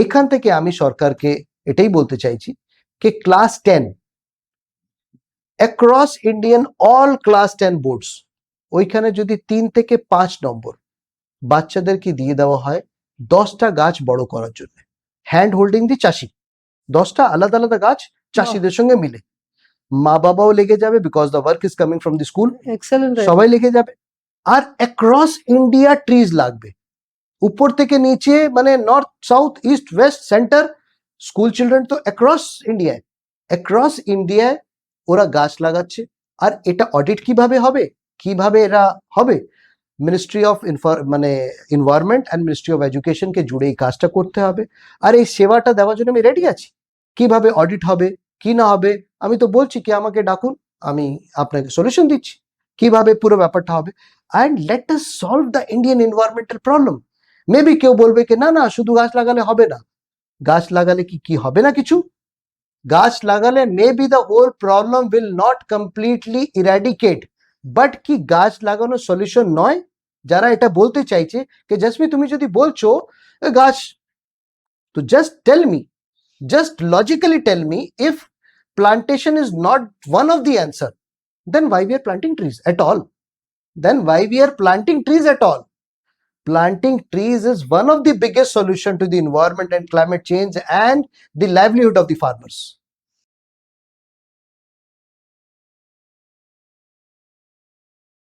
এখান থেকে আমি সরকারকে এটাই বলতে চাইছি যে class 10 across Indian all class 10 boards ওইখানে যদি 3 থেকে 5 নম্বর বাচ্চাদেরকে দিয়ে দেওয়া হয় 10টা গাছ বড় করার জন্য, হ্যান্ড হোল্ডিং দি চাষি, 10টা আলাদা আলাদা গাছ চাষিদের সঙ্গে মিলে, মা বাবাও লেগে যাবে because the work is coming from the school, excellent. সবাই লেগে যাবে। আর অ্যাক্রস ইন্ডিয়া ট্রিজ লাগবে, উপর থেকে নিচে, মানে north south east West centre, school children তো অ্যাক্রস ইন্ডিয়ায় ওরা গাছ লাগাচ্ছে। আর এটা অডিট কিভাবে হবে, কিভাবে এরা হবে, মিনিস্ট্রি অফ মানে এনভায়রনমেন্ট অ্যান্ড মিনিস্ট্রি অফ এডুকেশনকে জুড়ে এই কাজটা করতে হবে। আর এই সেবাটা দেওয়ার জন্য আমি রেডি আছি। কিভাবে অডিট হবে কি না হবে আমি তো বলছি কি আমাকে ডাকুন, আমি আপনাকে সলিউশন দিচ্ছি কিভাবে পুরো ব্যাপারটা হবে। And let us solve the Indian environmental problem. Maybe কেউ বলবে কি না না শুধু গাছ লাগালে হবে না, গাছ লাগালে কি হবে না কিছু, গাছ লাগালে maybe the whole problem will not completely eradicate, but কি গাছ লাগানো সলিউশন নয়। যারা এটা বলতে চাইছে যে জসমি তুমি যদি বলছো গাছ, তো just tell me, just logically tell me, if plantation is not one of the answer, then why we are planting trees at all? Then why we are planting trees at all? Planting trees is one of the biggest solution to the environment and climate change and the livelihood of the farmers.